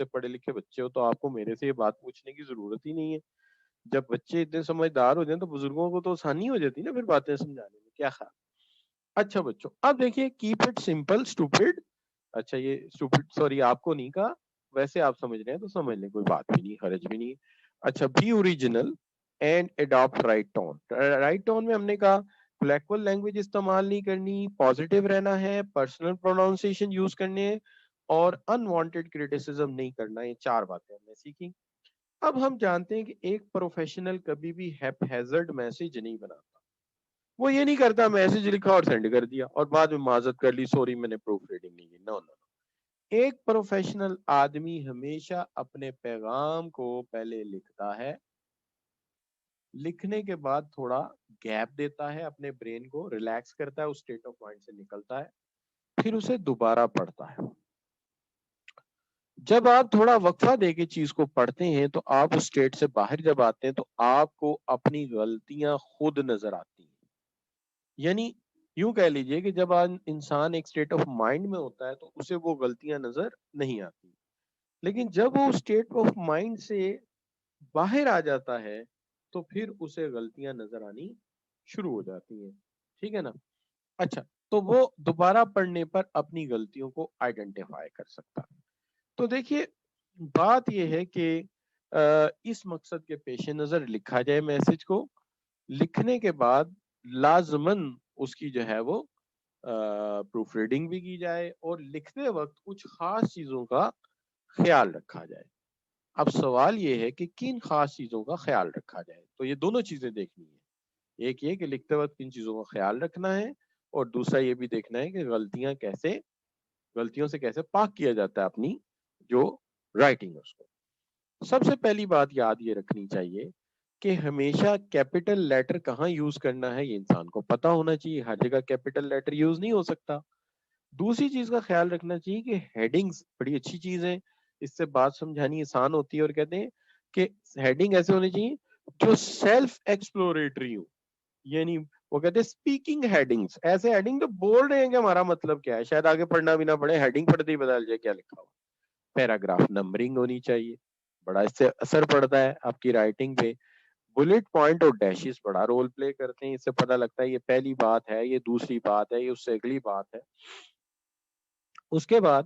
سے پڑھے لکھے بچے ہو تو آپ کو میرے سے یہ بات پوچھنے کی ضرورت ہی نہیں ہے. جب بچے اتنے سمجھدار ہو جائیں تو بزرگوں کو تو آسانی ہو جاتی ہے نا پھر باتیں سمجھانے میں. کیا خیال؟ اچھا بچوں اب دیکھیے کیپ اٹ سمپل اسٹوپڈ. اچھا یہ اسٹوپڈ سوری آپ کو نہیں کہا, ویسے آپ سمجھ رہے ہیں تو سمجھ لیں, کوئی بات بھی نہیں, حرج بھی نہیں. اچھا be original and adapt right tone. Right tone میں ہم نے کہا کلیکول لینگویج استعمال نہیں کرنی, پازیٹیو رہنا ہے, پرسنل پروناؤنسیشن یوز کرنے ہیں, اور انوانٹیڈ کریٹیسزم نہیں کرنا. یہ 4 باتیں ہم نے سیکھی. اب ہم جانتے ہیں کہ ایک پروفیشنل کبھی بھی ہیپ ہیزرڈ میسج نہیں بناتا. وہ یہ نہیں کرتا میسج لکھا اور سینڈ کر دیا اور بعد میں معذرت کر لی, سوری میں نے پروف ریڈنگ نہیں کی. نو نو. ایک پروفیشنل آدمی ہمیشہ اپنے پیغام کو پہلے لکھتا ہے, لکھنے کے بعد تھوڑا گیپ دیتا ہے, اپنے برین کو ریلیکس کرتا ہے, اس اسٹیٹ آف مائنڈ سے نکلتا ہے, پھر اسے دوبارہ پڑھتا ہے. جب آپ تھوڑا وقفہ دے کے چیز کو پڑھتے ہیں تو آپ اس اسٹیٹ سے باہر جب آتے ہیں تو آپ کو اپنی غلطیاں خود نظر آتی ہیں. یعنی یوں کہہ لیجئے کہ جب انسان ایک اسٹیٹ آف مائنڈ میں ہوتا ہے تو اسے وہ غلطیاں نظر نہیں آتی, لیکن جب وہ اسٹیٹ آف مائنڈ سے باہر آ جاتا ہے تو پھر اسے غلطیاں نظر آنی شروع ہو جاتی ہیں. ٹھیک ہے نا. اچھا تو وہ دوبارہ پڑھنے پر اپنی غلطیوں کو آئیڈینٹیفائی کر سکتا ہے. تو دیکھیے بات یہ ہے کہ اس مقصد کے پیش نظر لکھا جائے میسج کو, لکھنے کے بعد لازماً اس کی جو ہے وہ پروف ریڈنگ بھی کی جائے اور لکھتے وقت کچھ خاص چیزوں کا خیال رکھا جائے. اب سوال یہ ہے کہ کن خاص چیزوں کا خیال رکھا جائے, تو یہ دونوں چیزیں دیکھنی ہے. ایک یہ کہ لکھتے وقت کن چیزوں کا خیال رکھنا ہے, اور دوسرا یہ بھی دیکھنا ہے کہ غلطیوں سے کیسے پاک کیا جاتا ہے اپنی جو رائٹنگ ہے اس کو. سب سے پہلی بات یاد یہ رکھنی چاہیے کہ ہمیشہ کیپٹل لیٹر کہاں یوز کرنا ہے یہ انسان کو پتا ہونا چاہیے. ہر جگہ کیپٹل لیٹر یوز نہیں ہو سکتا. دوسری چیز کا خیال رکھنا چاہیے کہ ہیڈنگز بڑی اچھی چیز ہے, اس سے بات سمجھانی آسان ہوتی ہے, اور کہتے ہیں کہ ہیڈنگ ایسے ہونے چاہیے جو سیلف ایکسپلوریٹری ہو. یعنی وہ کہتے ہیں اسپیکنگ ہیڈنگز, ایسے ہیڈنگ تو بول رہے ہیں کہ ہمارا مطلب کیا ہے, شاید آگے پڑھنا بھی نہ پڑے, ہیڈنگ پڑھتے ہی بدل جائے کیا لکھا ہوا. پیراگراف نمبرنگ ہونی چاہیے, بڑا اس سے اثر پڑتا ہے آپ کی رائٹنگ پہ. بلٹ پوائنٹ اور ڈیشز بڑا رول پلے کرتے ہیں, اس سے پتہ لگتا ہے یہ پہلی بات ہے, یہ دوسری بات ہے, یہ اس سے اگلی بات ہے. اس کے بعد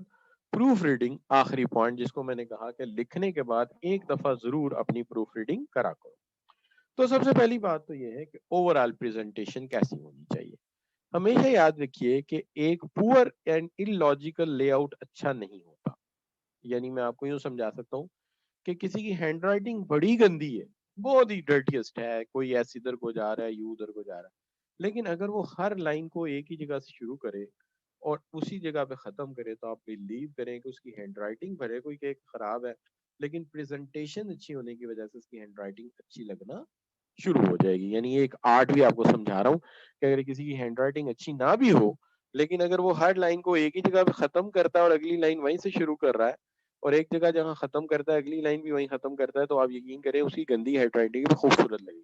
پروف ریڈنگ, آخری پوائنٹ جس کو میں نے کہا کہ لکھنے کے بعد ایک دفعہ ضرور اپنی پروف ریڈنگ کرا کرو. تو سب سے پہلی بات تو یہ ہے کہ اوور آل پریزنٹیشن کیسی ہونی چاہیے. ہمیشہ یاد رکھیے کہ ایک poor and in logical lay out اچھا نہیں ہوتا. یعنی میں آپ کو یوں سمجھا سکتا ہوں کہ کسی کی ہینڈ رائٹنگ بڑی گندی ہے, بہت ہی ڈرٹیسٹ ہے, کوئی ایس ادھر کو جا رہا ہے, یو ادھر کو جا رہا ہے, لیکن اگر وہ ہر لائن کو ایک ہی جگہ سے شروع کرے اور اسی جگہ پہ ختم کرے تو آپ بلیو کریں کہ اس کی ہینڈ رائٹنگ بھلے کوئی کہ خراب ہے, لیکن پریزنٹیشن اچھی ہونے کی وجہ سے اس کی ہینڈ رائٹنگ اچھی لگنا شروع ہو جائے گی. یعنی ایک آرٹ بھی آپ کو سمجھا رہا ہوں کہ اگر کسی کی ہینڈ رائٹنگ اچھی نہ بھی ہو, لیکن اگر وہ ہر لائن کو ایک ہی جگہ پہ ختم کرتا ہے اور اگلی لائن وہیں سے شروع کر رہا ہے, اور ایک جگہ جہاں ختم کرتا ہے اگلی لائن بھی وہیں ختم کرتا ہے, تو آپ یقین کریں اس کی گندی ہینڈ رائٹنگ بھی خوبصورت لگے گی.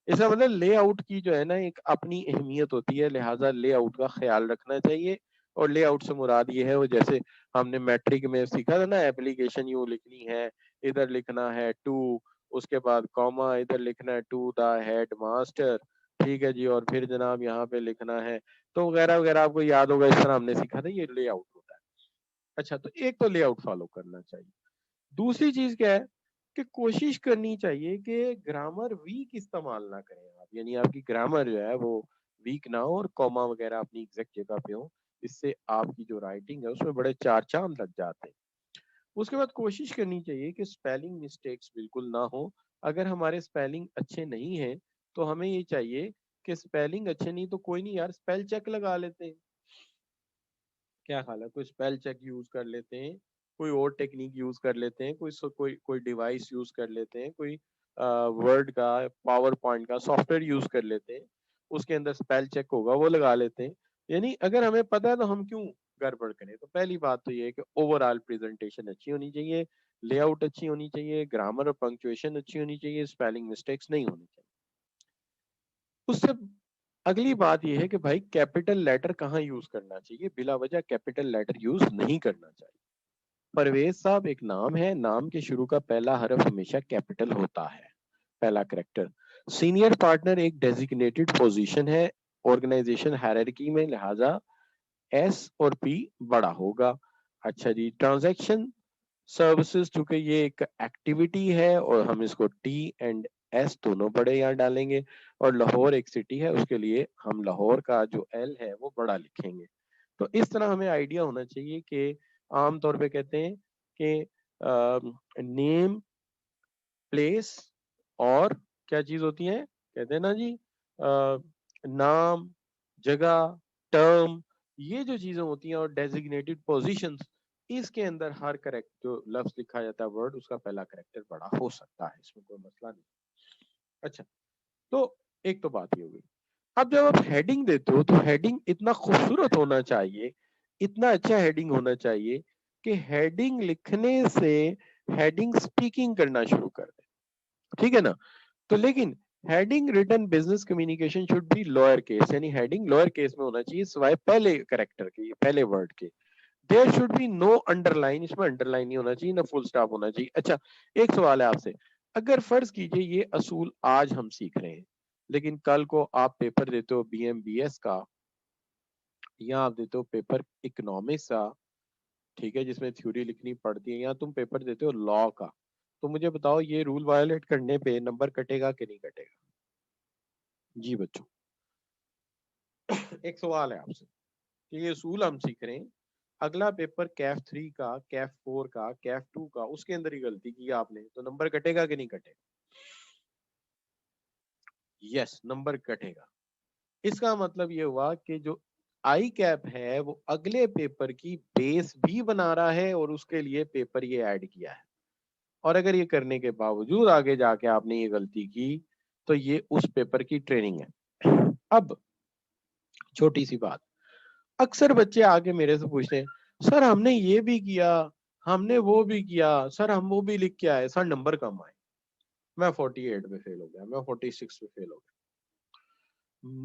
اس کا مطلب لے آؤٹ کی جو ہے نا ایک اپنی اہمیت ہوتی ہے, لہٰذا لے آؤٹ کا خیال رکھنا چاہیے. اور لے آؤٹ سے مراد یہ ہے وہ جیسے ہم نے میٹرک میں سیکھا تھا نا, ایپلیکیشن یوں لکھنی ہے, ادھر لکھنا ہے ٹو, اس کے بعد کاما, ادھر لکھنا ہے ٹو دا ہیڈ ماسٹر, ٹھیک ہے جی, اور پھر جناب یہاں پہ لکھنا ہے تو وغیرہ وغیرہ. آپ کو یاد ہوگا اس طرح ہم نے سیکھا تھا, یہ لے آؤٹ ہوتا ہے. اچھا تو ایک تو لے آؤٹ فالو کرنا چاہیے. دوسری چیز کیا ہے کہ کوشش کرنی چاہیے کہ گرامر ویک استعمال نہ کریں آپ, یعنی آپ کی گرامر جو ہے وہ ویک نہ ہو اور کوما وغیرہ اپنی ایگزیکٹ جگہ پہ ہو, اس سے آپ کی جو رائٹنگ ہے اس میں بڑے چار چاند لگ جاتے ہیں. اس کے بعد کوشش کرنی چاہیے کہ اسپیلنگ مسٹیکس بالکل نہ ہو. اگر ہمارے اسپیلنگ اچھے نہیں ہیں تو ہمیں یہ چاہیے کہ اسپیلنگ اچھے نہیں تو کوئی نہیں یار, اسپیل چیک لگا لیتے ہیں. کیا خیال ہے, کوئی اسپیل چیک یوز کر لیتے ہیں, کوئی اور ٹیکنیک یوز کر لیتے ہیں, کوئی ڈیوائس یوز کر لیتے ہیں, کوئی ورڈ کا پاور پوائنٹ کا سافٹ ویئر یوز کر لیتے ہیں, اس کے اندر اسپیل چیک ہوگا وہ لگا لیتے ہیں. یعنی اگر ہمیں پتا ہے تو ہم کیوں گڑبڑ کریں. تو پہلی بات تو یہ ہے کہ اوور آل پریزنٹیشن اچھی ہونی چاہیے, لے آؤٹ اچھی ہونی چاہیے, گرامر اور پنکچویشن اچھی ہونی چاہیے, اسپیلنگ مسٹیکس نہیں ہونی چاہیے. اس سے اگلی بات یہ ہے کہ بھائی کیپٹل لیٹر کہاں یوز کرنا چاہیے, بلا وجہ کیپٹل لیٹر یوز نہیں کرنا چاہیے. پرویز صاحب ایک نام ہے, نام کے شروع کا پہلا حرف ہمیشہ کیپٹل ہوتا ہے, پہلا کریکٹر. سینئر پارٹنر ایک ڈیزیگنیٹڈ پوزیشن ہے آرگنائزیشن ہائرارکی میں, لہذا ایس اور پی بڑا ہوگا. اچھا جی, ٹرانزیکشن سروسز, چونکہ یہ ایک ایکٹیویٹی ہے اور ہم اس کو ٹی اینڈ ایس دونوں بڑے یہاں ڈالیں گے, اور لاہور ایک سٹی ہے, اس کے لیے ہم لاہور کا جو ایل ہے وہ بڑا لکھیں گے. تو اس طرح ہمیں آئیڈیا ہونا چاہیے کہ عام طور پہ کہتے ہیں کہ نیم, پلیس اور کیا چیز ہوتی ہے, کہتے ہیں نا جی نام, جگہ, ٹرم, یہ جو چیزیں ہوتی ہیں اور ڈیزیگنیٹڈ پوزیشنز, اس کے اندر ہر کریکٹ جو لفظ لکھا جاتا ہے ورڈ, اس کا پہلا کریکٹر بڑا ہو سکتا ہے, اس میں کوئی مسئلہ نہیں. اچھا, تو ایک تو بات یہ ہوگی. اب جب آپ ہیڈنگ دیتے ہو تو ہیڈنگ اتنا خوبصورت ہونا چاہیے, اتنا اچھا ہیڈنگ ہونا چاہیے کہ ہیڈنگ لکھنے سے ہیڈنگ اسپیکنگ کرنا شروع کر دے, ٹھیک ہے نا. تو لیکن heading written business communication should be lower case, یعنی ہیڈنگ لوئر کیس میں ہونا چاہیے سوائے پہلے کریکٹر کے, پہلے ورڈ کے. There should be no underline, اس میں انڈر لائن نہیں ہونا چاہیے, نہ فل اسٹاپ ہونا چاہیے. اچھا, ایک سوال ہے آپ سے, اگر فرض کیجئے یہ اصول آج ہم سیکھ رہے ہیں, لیکن کل کو آپ پیپر دیتے ہو بی ایم بی ایس کا, یا آپ دیتے ہو پیپر اکنامکس کا, ٹھیک ہے, جس میں تھیوری لکھنی پڑتی ہے, یا تم پیپر دیتے ہو لا کا, تو مجھے بتاؤ یہ رول وائلیٹ کرنے پہ نمبر کٹے گا کہ نہیں کٹے گا؟ جی بچوں, ایک سوال ہے آپ سے کہ یہ اصول ہم سیکھ رہے ہیں, اگلا پیپر کیف 3 کا, کیف 4 کا, کیف 2 کا, اس کے اندر ہی غلطی کی آپ نے, تو نمبر کٹے گا کہ نہیں کٹے گا؟ یس, نمبر کٹے گا. اس کا مطلب یہ ہوا کہ جو آئی کیپ ہے وہ اگلے پیپر کی بیس بھی بنا رہا ہے, اور اس کے لیے پیپر یہ ایڈ کیا ہے. اور اگر یہ کرنے کے باوجود آگے جا کے آپ نے یہ غلطی کی, تو یہ اس پیپر کی ٹریننگ ہے. اب چھوٹی سی بات, اکثر بچے آگے میرے سے پوچھتے ہیں, سر ہم نے یہ بھی کیا, ہم نے وہ بھی کیا, سر ہم وہ بھی لکھ کے آئے, سر نمبر کم آئے, میں 48 پہ فیل ہو گیا, میں 46 پہ فیل ہو گیا.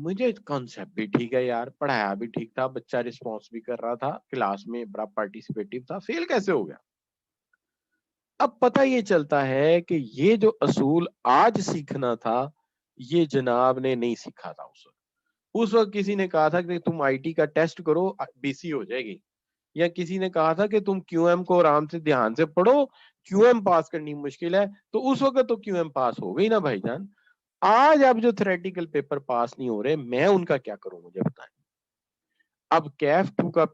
مجھے کانسیپٹ بھی ٹھیک ہے یار, پڑھایا بھی ٹھیک تھا, بچہ رسپانس بھی کر رہا تھا, کلاس میں بڑا پارٹیسپیٹو تھا, فیل کیسے ہو گیا؟ اب پتہ یہ چلتا ہے کہ یہ جو اصول آج سیکھنا تھا, یہ جناب نے نہیں سیکھا تھا اس وقت. اس وقت کسی نے کہا تھا کہ تم آئی ٹی کا ٹیسٹ کرو, بی سی ہو جائے گی, یا کسی نے کہا تھا کہ تم کیو ایم کو آرام سے دھیان سے پڑھو, کیو ایم پاس کرنی مشکل ہے, تو اس وقت تو کیو ایم پاس ہو گئی نا بھائی جان. آج اب جو تھریٹیکل پیپر پاس نہیں ہو رہے, میں ان کا کیا کروں, مجھے بتائیں. اب کیف 2 کا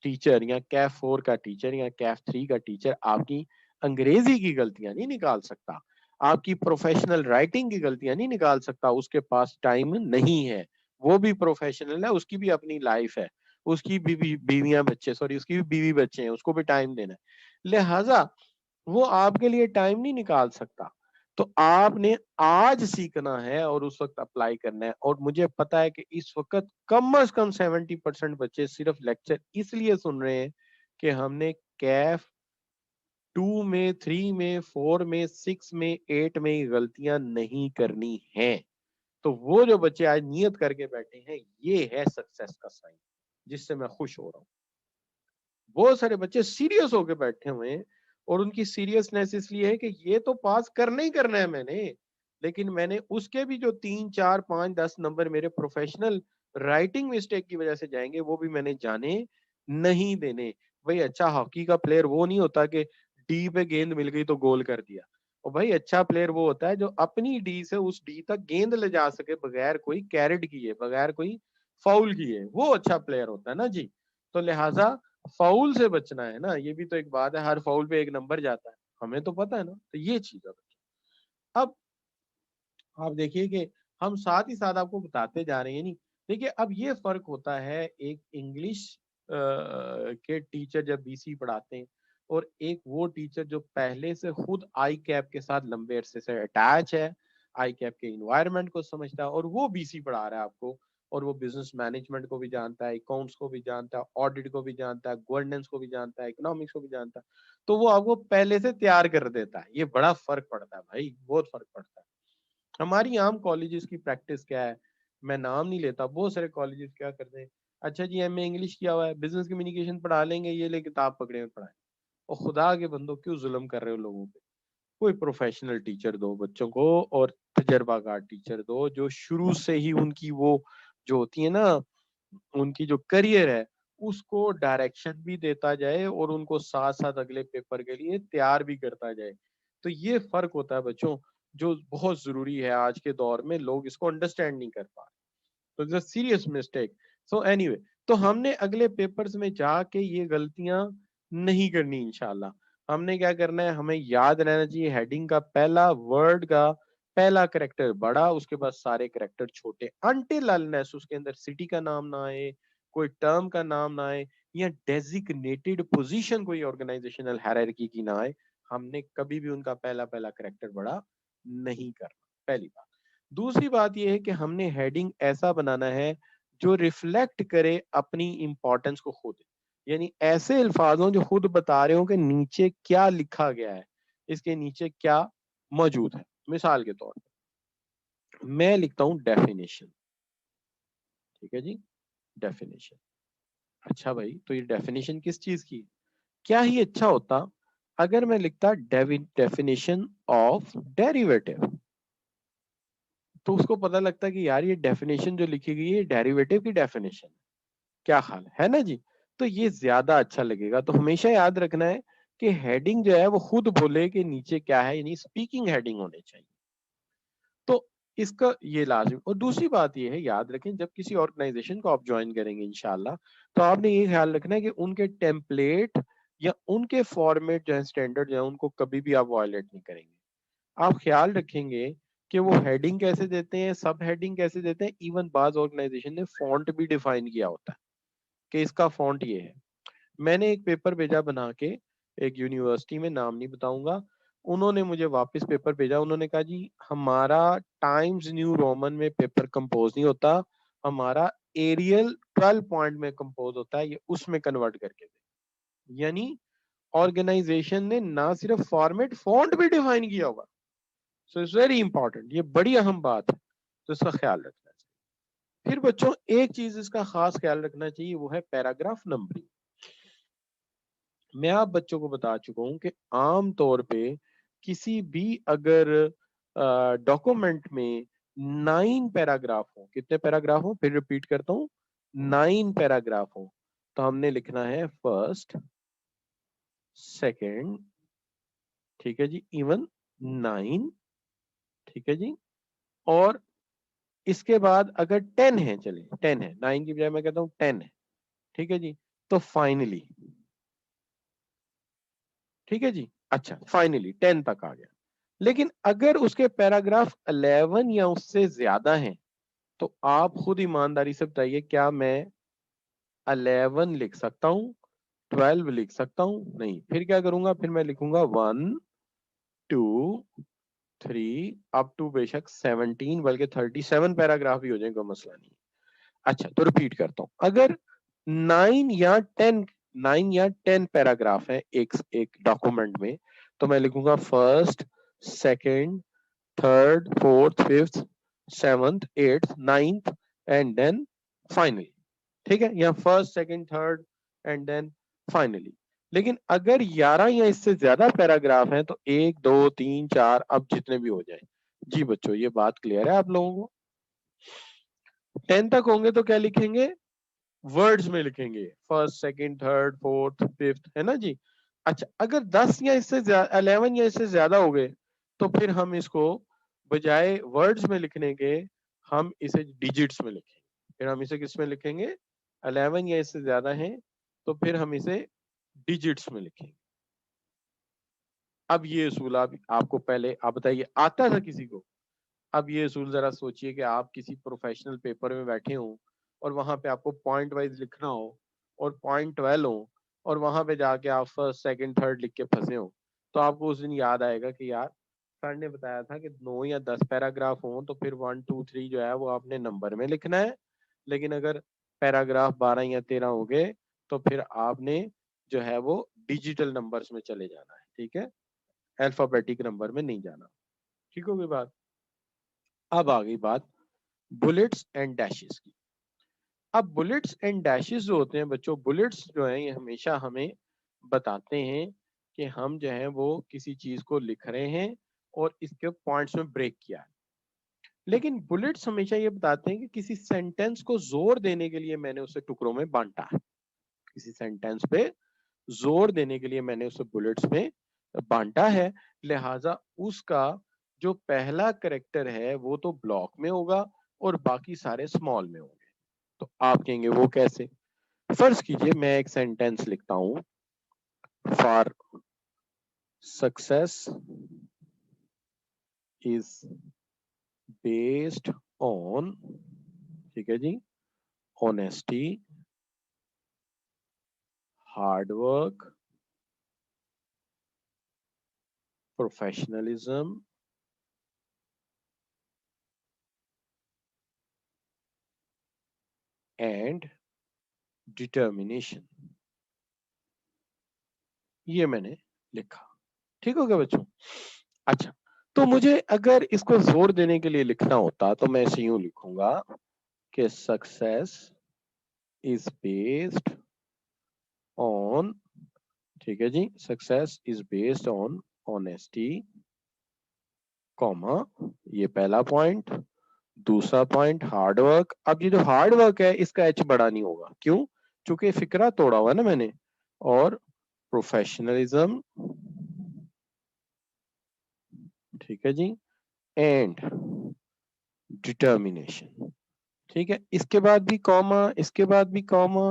ٹیچر یا کیف 4 کا ٹیچر یا کیف 3 کا ٹیچر آپ کی انگریزی کی غلطیاں نہیں نکال سکتا, آپ کی پروفیشنل رائٹنگ کی غلطیاں نہیں نکال سکتا, اس کے پاس ٹائم نہیں ہے. وہ بھی پروفیشنل ہے, اس کی بھی اپنی لائف ہے, اس کی بھی بیویاں بچے, سوری اس کی بھی بیوی بچے ہیں, اس کو بھی ٹائم دینا ہے, لہذا وہ آپ کے لیے ٹائم نہیں نکال سکتا. تو آپ نے آج سیکھنا ہے اور اس وقت اپلائی کرنا ہے. اور مجھے پتا ہے کہ اس وقت کم از کم 70% بچے صرف لیکچر اس لیے سن رہے ہیں کہ ہم نے کیف 2 میں, 3 میں, 4 میں, 6 میں, 8 میں غلطیاں نہیں کرنی ہیں. تو وہ جو بچے آج نیت کر کے بیٹھے ہیں, یہ ہے سکسیس کا سائن, جس سے میں خوش ہو رہا ہوں. بہت سارے بچے سیریس ہو کے بیٹھے ہوئے ہیں, اور ان کی سیریسنیس اس لیے ہے کہ یہ تو پاس کرنا ہی کرنا ہے میں نے, لیکن میں نے اس کے بھی جو 3, 4, 5, 10 نمبر میرے پروفیشنل رائٹنگ مسٹیک کی وجہ سے جائیں گے, وہ بھی میں نے جانے نہیں دینے. بھائی اچھا ہاکی کا پلیئر وہ نہیں ہوتا کہ ڈی پہ گیند مل گئی تو گول کر دیا, اور بھائی اچھا پلیئر وہ ہوتا ہے جو اپنی ڈی سے اس ڈی تک گیند لے جا سکے بغیر کوئی کیرٹ کیے, بغیر کوئی فاؤل کیے, وہ اچھا پلیئر ہوتا ہے نا جی. تو لہٰذا فاؤل سے بچنا ہے نا, یہ بھی تو ایک بات ہے, ہر فاؤل پہ ایک نمبر جاتا ہے, ہمیں تو پتا ہے نا. تو یہ چیز ہے. اب آپ دیکھیے کہ ہم ساتھ ہی ساتھ آپ کو بتاتے جا رہے ہیں, نہیں دیکھیے اب یہ فرق ہوتا ہے ایک انگلش کے ٹیچر جب بی سی پڑھاتے ہیں, اور ایک وہ ٹیچر جو پہلے سے خود آئی کیپ کے ساتھ لمبے عرصے سے اٹیچ ہے, آئی کیپ کے انوائرمنٹ کو سمجھتا ہے, اور وہ بی سی پڑھا رہا ہے آپ کو, اور وہ بزنس مینجمنٹ کو بھی جانتا ہے, اکاؤنٹس کو بھی جانتا ہے, آڈٹ کو بھی جانتا ہے, گورننس کو بھی جانتا ہے, اکنامکس کو بھی جانتا ہے, تو وہ آپ کو پہلے سے تیار کر دیتا ہے. یہ بڑا فرق پڑتا ہے بھائی, بہت فرق پڑتا ہے. ہماری عام کالجز کی پریکٹس کیا ہے, میں نام نہیں لیتا, بہت سارے کالجز کیا کرتے ہیں, اچھا جی ایم اے انگلش کیا ہوا ہے, بزنس کمیونیکیشن پڑھا لیں گے, یہ لے کتاب پکڑے اور پڑھائیں. اور خدا کے بندوں کیوں ظلم کر رہے ہو لوگوں پہ؟ کوئی پروفیشنل ٹیچر دو بچوں کو، اور تجربہ کار ٹیچر دو جو شروع سے ہی ان کی وہ جو ہوتی ہے نا، ان کی جو کریئر ہے اس کو ڈائریکشن بھی دیتا جائے اور ان کو ساتھ ساتھ اگلے پیپر کے لیے تیار بھی کرتا جائے. تو یہ فرق ہوتا ہے بچوں، جو بہت ضروری ہے آج کے دور میں. لوگ اس کو انڈرسٹینڈ نہیں کر پا رہے. تو it's a serious mistake. So anyway, تو ہم نے اگلے پیپرز میں جا کے یہ غلطیاں نہیں کرنی انشاءاللہ. ہم نے کیا کرنا ہے، ہمیں یاد رہنا چاہیے ہیڈنگ کا پہلا ورڈ کا پہلا کریکٹر بڑا، اس کے بعد سارے کریکٹر چھوٹے، انٹل انلیس اس کے اندر سٹی کا نام نہ آئے، کوئی ٹرم کا نام نہ آئے، یا ڈیزیگنیٹڈ پوزیشن کوئی آرگنائزیشنل ہیرارکی کی نہ آئے. ہم نے کبھی بھی ان کا پہلا کریکٹر بڑا نہیں کرنا، پہلی بات. دوسری بات یہ ہے کہ ہم نے ہیڈنگ ایسا بنانا ہے جو ریفلیکٹ کرے اپنی امپورٹنس کو خود، یعنی ایسے الفاظوں جو خود بتا رہے ہوں کہ نیچے کیا لکھا گیا ہے، اس کے نیچے کیا موجود ہے. مثال کے طور پر میں لکھتا ہوں ڈیفینیشن، ٹھیک ہے جی، ڈیفینیشن. اچھا بھائی، تو یہ ڈیفینیشن کس چیز کی؟ کیا ہی اچھا ہوتا اگر میں لکھتا ڈیفینیشن آف ڈیریویٹو، تو اس کو پتہ لگتا کہ یار یہ ڈیفینیشن جو لکھی گئی ہے ڈیریویٹو کی ڈیفینیشن. کیا خیال ہے نا جی؟ تو یہ زیادہ اچھا لگے گا. تو ہمیشہ یاد رکھنا ہے کہ ہیڈنگ جو ہے وہ خود بولے کہ نیچے کیا ہے، یعنی اسپیکنگ ہیڈنگ ہونے چاہیے. تو اس کا یہ لازم. اور دوسری بات یہ ہے، یاد رکھیں جب کسی آرگنائزیشن کو آپ جوائن کریں گے انشاءاللہ، تو آپ نے یہ خیال رکھنا ہے کہ ان کے ٹیمپلیٹ یا ان کے فارمیٹ جو ہے اسٹینڈرڈ جو ہے ان کو کبھی بھی آپ وائلیٹ نہیں کریں گے. آپ خیال رکھیں گے کہ وہ ہیڈنگ کیسے دیتے ہیں، سب ہیڈنگ کیسے دیتے ہیں. ایون بعض آرگنائزیشن نے فونٹ بھی ڈیفائن کیا ہوتا ہے کہ اس کا فونٹ یہ ہے. میں نے ایک پیپر بھیجا بنا کے ایک یونیورسٹی میں، نام نہیں بتاؤں گا. انہوں نے مجھے واپس پیپر بھیجا، انہوں نے کہا جی ہمارا ٹائمز نیو رومن میں پیپر کمپوز نہیں ہوتا، ہمارا ایریل 12 پوائنٹ میں کمپوز ہوتا ہے، یہ اس میں کنورٹ کر کے دے. یعنی آرگنائزیشن نے نہ صرف فارمیٹ، فونٹ بھی ڈیفائن کیا ہوگا. سو اٹس ویری امپورٹنٹ، یہ بڑی اہم بات ہے، تو اس کا خیال رکھنا چاہیے. پھر بچوں ایک چیز اس کا خاص خیال رکھنا چاہیے، وہ ہے پیراگراف نمبرنگ. میں آپ بچوں کو بتا چکا ہوں کہ عام طور پہ کسی بھی اگر ڈاکومنٹ میں 9 پیراگراف ہوں، کتنے پیراگراف ہوں، پھر ریپیٹ کرتا ہوں، 9 پیراگراف ہوں، تو ہم نے لکھنا ہے فرسٹ، سیکنڈ، ٹھیک ہے جی، ایون 9، ٹھیک ہے جی. اور اس کے بعد اگر 10 ہے، چلیں 10 ہے، 9 کی بجائے میں کہتا ہوں 10 ہے، ٹھیک ہے جی. تو فائنلی، ٹھیک ہے جی. اچھا فائنلی 10 تک آ گیا. لیکن اگر اس کے پیراگراف 11 یا اس سے زیادہ ہیں تو آپ خود ایمانداری سے بتائیے کیا میں 11 لکھ سکتا ہوں، 12 لکھ سکتا ہوں؟ نہیں. پھر کیا کروں گا؟ پھر میں لکھوں گا 1 2 3 اپ ٹو بے شک 17، بلکہ 37 پیراگراف بھی ہو جائیں، کوئی مسئلہ نہیں. اچھا تو ریپیٹ کرتا ہوں، اگر 9 یا 10 9 یا 10 پیراگراف ہے ایک ڈاکومنٹ میں، تو میں لکھوں گا first, second, third, fourth, fifth, seventh, eighth, ninth and then finally. ٹھیک ہے، یا first, second, third and then finally. لیکن اگر 11 یا اس سے زیادہ پیراگراف ہیں تو 1 2 3 4 اب جتنے بھی ہو جائیں. جی بچوں یہ بات کلیئر ہے آپ لوگوں کو؟ 10 تک ہوں گے تو کیا لکھیں گے؟ ورڈز میں لکھیں گے، first, second, third, fourth, fifth, ہے نا جی. اچھا اگر 10 یا اس سے 11 یا اس سے زیادہ ہو گئے تو پھر ہم اس کو بجائے ورڈز میں لکھنے کے ہم اسے ڈیجٹس میں لکھیں گے. پھر ہم اسے کس میں لکھیں گے؟ 11 یا اس سے زیادہ ہیں تو پھر ہم اسے ڈیجٹس میں لکھیں گے. اب یہ اصول آپ کو پہلے آپ بتائیے آتا تھا کسی کو؟ اب یہ اصول ذرا سوچئے کہ آپ کسی پروفیشنل پیپر میں بیٹھے ہوں اور وہاں پہ آپ کو پوائنٹ وائز لکھنا ہو اور پوائنٹ 12 ہو اور وہاں پہ جا کے آپ فرسٹ، سیکنڈ، تھرڈ لکھ کے پھنسے ہوں، تو آپ کو اس دن یاد آئے گا کہ یار سر نے بتایا تھا کہ 9 یا 10 پیراگراف ہوں تو پھر 1 2 3 جو ہے وہ آپ نے نمبر میں لکھنا ہے. لیکن اگر پیراگراف 12 یا 13 ہو گئے تو پھر آپ نے جو ہے وہ ڈیجیٹل نمبرز میں چلے جانا ہے. ٹھیک ہے، الفابیٹک نمبر میں نہیں جانا. ٹھیک ہوگی بات؟ اب آ گئی بات بلٹس اینڈ ڈیشز کی. اب بلٹس اینڈ ڈیشز جو ہوتے ہیں بچوں، بلٹس جو ہیں یہ ہمیشہ ہمیں بتاتے ہیں کہ ہم جو ہے وہ کسی چیز کو لکھ رہے ہیں اور اس کے پوائنٹس میں بریک کیا ہے. لیکن بلٹس ہمیشہ یہ بتاتے ہیں کہ کسی سینٹینس کو زور دینے کے لیے میں نے اسے ٹکڑوں میں بانٹا ہے. کسی سینٹینس پہ زور دینے کے لیے میں نے اسے بلٹس میں بانٹا ہے، لہذا اس کا جو پہلا کریکٹر ہے وہ تو بلاک میں ہوگا اور باقی سارے اسمال میں ہوں گے. تو آپ کہیں گے وہ کیسے؟ فرض کیجئے میں ایک سینٹینس لکھتا ہوں، for success is based on, ٹھیک ہے جی، honesty, hard work, professionalism and determination. یہ میں نے لکھا. ٹھیک ہو گیا بچوں؟ اچھا، تو مجھے اگر اس کو زور دینے کے لیے لکھنا ہوتا تو میں اسے یوں لکھوں گا کہ سکسیس از بیسڈ آن، ٹھیک ہے جی، success is based on honesty, comma, یہ پہلا پوائنٹ. دوسرا پوائنٹ ہارڈ ورک. اب یہ جو ہارڈ ورک ہے اس کا ایچ بڑا نہیں ہوگا، کیوں؟ چونکہ فکرہ توڑا ہوا نا میں نے. اور پروفیشنلزم، ٹھیک ہے جی، اینڈ ڈٹرمینیشن. ٹھیک ہے، اس کے بعد بھی کوما، اس کے بعد بھی کوما،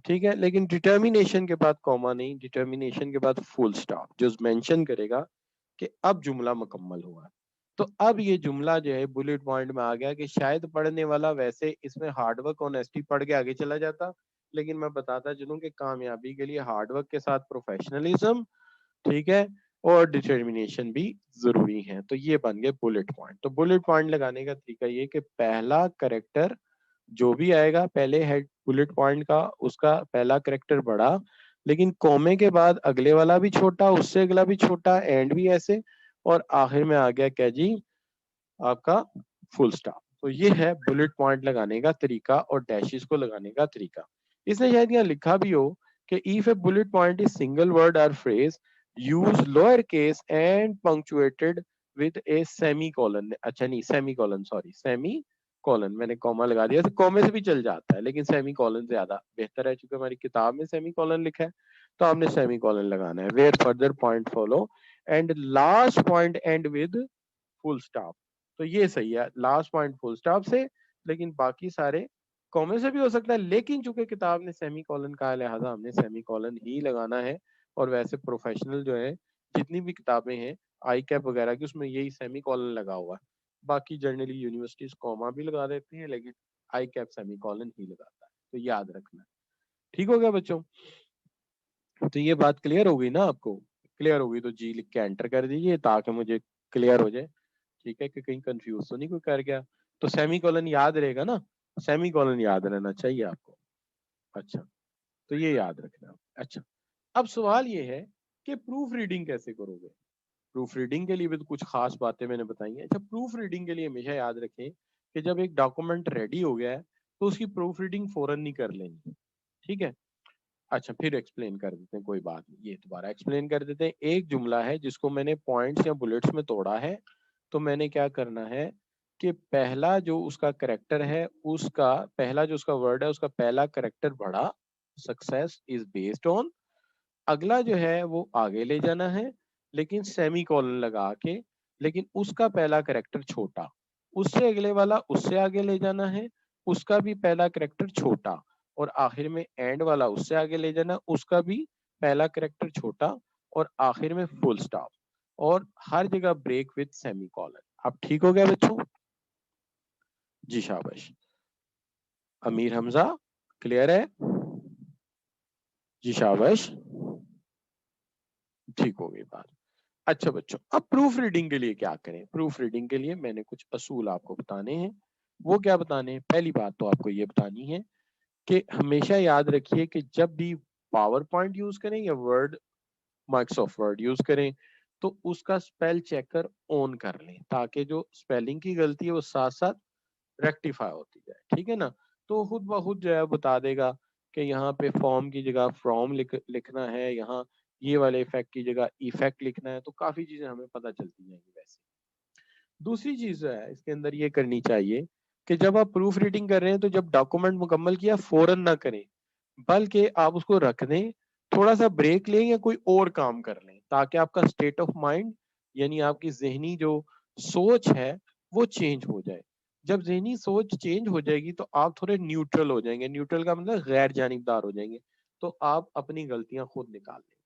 ٹھیک ہے، لیکن ڈٹرمینیشن کے بعد کوما نہیں، ڈٹرمینیشن کے بعد فل سٹاپ جو مینشن کرے گا کہ اب جملہ مکمل ہوا. تو اب یہ جملہ جو ہے بلٹ پوائنٹ میں آ گیا کہ شاید پڑھنے والا ویسے اس میں ہارڈ ورک آنےسٹی پڑھ کے آگے چلا جاتا، لیکن میں بتاتا چلوں کہ کامیابی کے لیے ہارڈ ورک کے ساتھ پروفیشنلزم، ٹھیک ہے، اور ڈٹرمینیشن بھی ضروری ہے. تو یہ بن گئے بلٹ پوائنٹ. تو بلٹ پوائنٹ لگانے کا طریقہ یہ کہ پہلا کریکٹر جو بھی آئے گا پہلے ہیڈ بلٹ پوائنٹ کا، اس کا پہلا کریکٹر بڑا، لیکن کومے کے بعد اگلے والا بھی چھوٹا، اس سے اگلا بھی چھوٹا، اینڈ بھی ایسے، اور آخر میں آ گیا کیا جی آپ کا فل سٹاپ. تو یہ ہے بلٹ پوائنٹ لگانے کا طریقہ اور ڈیشز کو لگانے کا طریقہ. اس نے شاید یہاں لکھا بھی ہو کہ if a bullet point is single word or phrase use lower case and punctuated with a semicolon. اچھا نہیں semi colon, sorry semi colon, میں نے کوما لگا دیا. کومے سے بھی چل جاتا ہے لیکن سیمی کولن زیادہ بہتر ہے، چونکہ ہماری کتاب میں سیمی کولن لکھا ہے تو آپ نے سیمی کولن لگانا ہے. where further point follow and last point end with full stop. تو یہ صحیح ہے، لاسٹ پوائنٹ فل سٹاپ سے، لیکن باقی سارے کومے سے بھی ہو سکتا ہے، لیکن چونکہ کتاب نے سیمی کولن کا ہے لہٰذا ہم نے سیمی کولن ہی لگانا ہے. اور ویسے پروفیشنل جو ہے جتنی بھی کتابیں ہیں آئی کیپ وغیرہ کی اس میں یہی سیمی کولن لگا ہوا ہے. باقی جرنلی یونیورسٹیز کوما بھی لگا دیتی ہیں لیکن آئی کیپ سیمی کولن ہی لگاتا ہے. تو یاد رکھنا ہے. ٹھیک ہو گیا بچوں؟ تو یہ بات کلیئر ہو گئی نا آپ کو؟ کلیئر ہو گئی تو جی لکھ کے انٹر کر دیجیے تاکہ مجھے کلیئر ہو جائے. ٹھیک ہے کہ کہیں کنفیوز تو نہیں کوئی کر گیا. تو سیمی کولن یاد رہے گا نا؟ سیمی کولن یاد رہنا چاہیے آپ کو. اچھا، تو یہ یاد رکھنا. اچھا، اب سوال یہ ہے کہ پروف ریڈنگ کیسے کرو گے؟ پروف ریڈنگ کے لیے بھی تو کچھ خاص باتیں میں نے بتائی ہیں. اچھا، پروف ریڈنگ کے لیے ہمیشہ یاد رکھیں کہ جب ایک ڈاکومنٹ ریڈی ہو گیا ہے تو اس کی پروف ریڈنگ فوراً نہیں کر لینی. ٹھیک ہے؟ اچھا پھر ایکسپلین کر دیتے ہیں، کوئی بات نہیں، یہ دوبارہ ایکسپلین کر دیتے ہیں. ایک جملہ ہے جس کو میں نے پوائنٹس یا بلٹس میں توڑا ہے، تو میں نے کیا کرنا ہے کہ پہلا جو اس کا کریکٹر ہے، اس کا پہلا جو اس کا ورڈ ہے اس کا پہلا کریکٹر بڑا، سکسیس از بیسڈ آن. اگلا جو ہے وہ آگے لے جانا ہے لیکن سیمی کولن لگا کے، لیکن اس کا پہلا کریکٹر چھوٹا. اس سے اگلے والا اس سے آگے لے جانا ہے، اس کا بھی پہلا کریکٹر چھوٹا. اور آخر میں اینڈ والا اس سے آگے لے جانا، اس کا بھی پہلا کریکٹر چھوٹا، اور آخر میں فل سٹاپ. اور ہر جگہ بریک وتھ سیمی کولن. اب ٹھیک ہو گیا بچوں؟ جی شاباش. امیر حمزہ کلیئر ہے؟ جی شاباش، ٹھیک ہو گئی بات. اچھا بچوں، اب پروف ریڈنگ کے لیے کیا کریں؟ پروف ریڈنگ کے لیے میں نے کچھ اصول آپ کو بتانے ہیں. وہ کیا بتانے ہیں؟ پہلی بات تو آپ کو یہ بتانی ہے کہ ہمیشہ یاد رکھیے کہ جب بھی پاور پوائنٹ یوز کریں یا ورڈ مائکروسافٹ ورڈ یوز کریں تو اس کا اسپیل چیکر آن کر لیں تاکہ جو اسپیلنگ کی غلطی ہے وہ ساتھ ساتھ ریکٹیفائی ہوتی جائے. ٹھیک ہے نا؟ تو خود بخود جو ہے بتا دے گا کہ یہاں پہ فارم کی جگہ فرام لکھنا ہے، یہاں یہ والے افیکٹ کی جگہ ایفیکٹ لکھنا ہے, تو کافی چیزیں ہمیں پتہ چلتی جائیں گی. ویسے دوسری چیز جو ہے اس کے اندر یہ کرنی چاہیے کہ جب آپ پروف ریڈنگ کر رہے ہیں تو جب ڈاکومنٹ مکمل کیا فوراً نہ کریں, بلکہ آپ اس کو رکھ دیں, تھوڑا سا بریک لیں یا کوئی اور کام کر لیں, تاکہ آپ کا اسٹیٹ آف مائنڈ یعنی آپ کی ذہنی جو سوچ ہے وہ چینج ہو جائے. جب ذہنی سوچ چینج ہو جائے گی تو آپ تھوڑے نیوٹرل ہو جائیں گے. نیوٹرل کا مطلب غیر جانبدار ہو جائیں گے, تو آپ اپنی غلطیاں خود نکال لیں.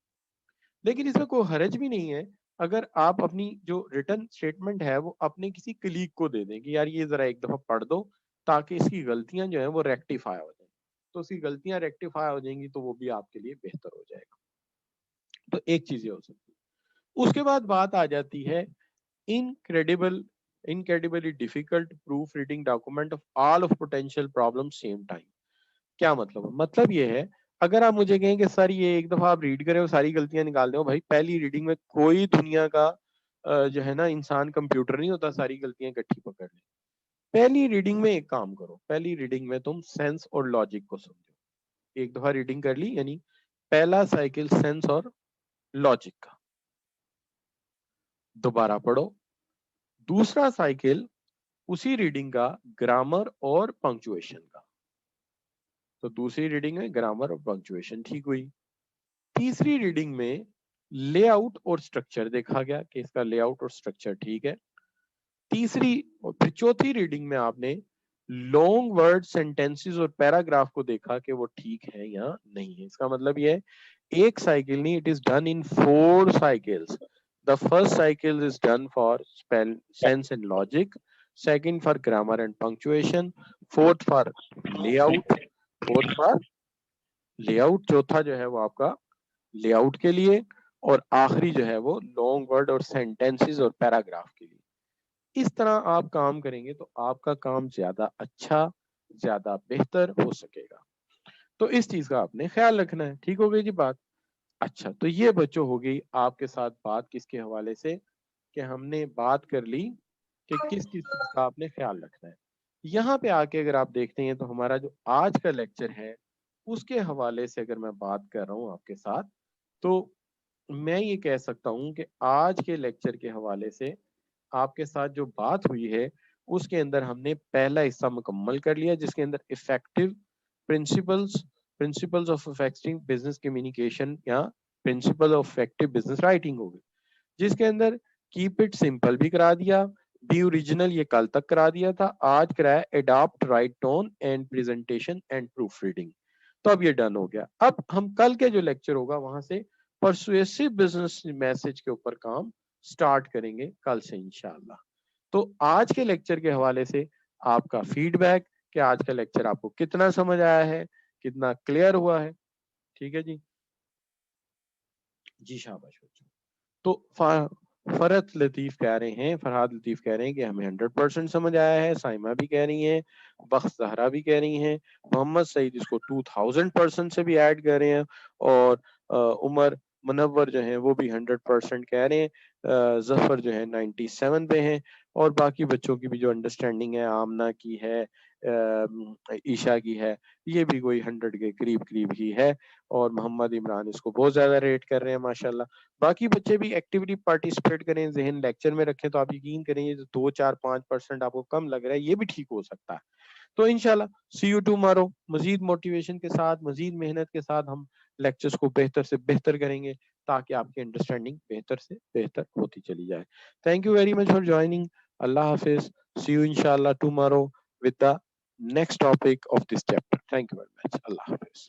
لیکن اس میں کوئی حرج بھی نہیں ہے اگر آپ اپنی جو ریٹن اسٹیٹمنٹ ہے وہ اپنے کسی کلیگ کو دے دیں کہ یار یہ ذرا ایک دفعہ پڑھ دو, تاکہ اس کی غلطیاں جو ہیں وہ ریکٹیفائی ہو جائیں. تو اس کی غلطیاں ریکٹیفائی ہو جائیں گی تو وہ بھی آپ کے لیے بہتر ہو جائے گا. تو ایک چیز یہ ہو سکتی ہے. اس کے بعد بات آ جاتی ہے incredibly difficult proofreading document of all of potential problems same time. کیا مطلب ہے؟ مطلب یہ ہے اگر آپ مجھے کہیں کہ سر یہ ایک دفعہ آپ ریڈ کریں اور ساری غلطیاں نکال دیں, بھائی پہلی ریڈنگ میں کوئی دنیا کا جو ہے نا انسان کمپیوٹر نہیں ہوتا ساری غلطیاں اکٹھی پکڑ لیں. پہلی ریڈنگ میں ایک کام کرو, پہلی ریڈنگ میں تم سینس اور لاجک کو سمجھو. ایک دفعہ ریڈنگ کر لی یعنی پہلا سائیکل سینس اور لاجک کا, دوبارہ پڑھو. دوسرا سائیکل اسی ریڈنگ کا گرامر اور پنکچویشن کا, تو دوسری ریڈنگ میں گرامر اور پنکچویشن ٹھیک ہوئی. تیسری ریڈنگ میں لے آؤٹ اور سٹرکچر دیکھا گیا کہ اس کا لے آؤٹ اور سٹرکچر ٹھیک ہے. تیسری اور پھر چوتھی ریڈنگ میں آپ نے لانگ ورڈ سینٹینسز اور پیراگراف کو دیکھا کہ وہ ٹھیک ہے یا نہیں ہے. اس کا مطلب یہ ہے ایک سائیکل نہیں, it is done in 4 cycles. The first cycle is done for sense and logic, second for grammar and punctuation, fourth for layout, چوتھا جو ہے وہ آپ کا لے آؤٹ کے لیے, اور آخری جو ہے وہ لانگ ورڈ اور سینٹینسز اور پیراگراف کے لیے. اس طرح آپ کام کریں گے تو آپ کا کام زیادہ اچھا, زیادہ بہتر ہو سکے گا. تو اس چیز کا آپ نے خیال رکھنا ہے. ٹھیک ہو گئی جی بات؟ اچھا, تو یہ بچوں ہو گئی آپ کے ساتھ بات کس کے حوالے سے کہ ہم نے بات کر لی کہ کس کس چیز کا آپ نے خیال رکھنا ہے. یہاں پہ آ کے اگر آپ دیکھتے ہیں تو ہمارا جو آج کا لیکچر ہے اس کے حوالے سے اگر میں بات کر رہا ہوں آپ کے ساتھ, تو میں یہ کہہ سکتا ہوں کہ آج کے لیکچر کے حوالے سے آپ کے ساتھ جو بات ہوئی ہے اس کے اندر ہم نے پہلا حصہ مکمل کر لیا, جس کے اندر effective principles of affecting business communication یا principle of effective business writing ہوگی, جس کے اندر کیپ اٹ سمپل بھی کرا دیا, بی اوریجنل یہ کل تک کرا دیا تھا, آج کرایا adapt right tone and presentation and proofreading. تو اب یہ ڈن ہو گیا. اب ہم کل کے جو لیکچر ہوگا وہاں سے پرسویسو بزنس میسج کے اوپر کام سٹارٹ کریں گے کل سے انشاءاللہ. تو آج کے لیکچر کے حوالے سے آپ کا فیڈ بیک کہ آج کا لیکچر آپ کو کتنا سمجھ آیا ہے, کتنا کلیئر ہوا ہے. ٹھیک ہے جی شاباش بچوں. تو فرحت لطیف کہہ رہے ہیں کہ ہمیں 100% سمجھ آیا ہے. سائمہ بھی کہہ رہی ہیں, بخت زہرا بھی کہہ رہی ہیں, محمد سعید اس کو 2000% سے بھی ایڈ کر رہے ہیں, اور عمر منور جو ہیں وہ بھی 100% کہہ رہے ہیں, ظفر جو ہے 97 پہ ہیں, اور باقی بچوں کی بھی جو انڈرسٹینڈنگ ہے, آمنہ کی ہے, عشاء کی ہے, یہ بھی کوئی 100 کے قریب ہی ہے, اور محمد عمران اس کو بہت زیادہ ریٹ کر رہے ہیں ماشاءاللہ. باقی بچے بھی ایکٹیویٹی پارٹیسپیٹ کریں, ذہن لیکچر میں رکھیں, تو آپ یقین کریں یہ 2-4-5% آپ کو کم لگ رہا ہے, یہ بھی ٹھیک ہو سکتا ہے. تو انشاءاللہ سی یو ٹمارو, مزید موٹیویشن کے ساتھ, مزید محنت کے ساتھ ہم لیکچرز کو بہتر سے بہتر کریں گے, تاکہ آپ کی انڈرسٹینڈنگ بہتر سے بہتر ہوتی چلی جائے. Thank you very much for joining. اللہ حافظ. سی یو انشاءاللہ tomorrow with the next topic of this chapter. Thank you very much. Allah Hafiz.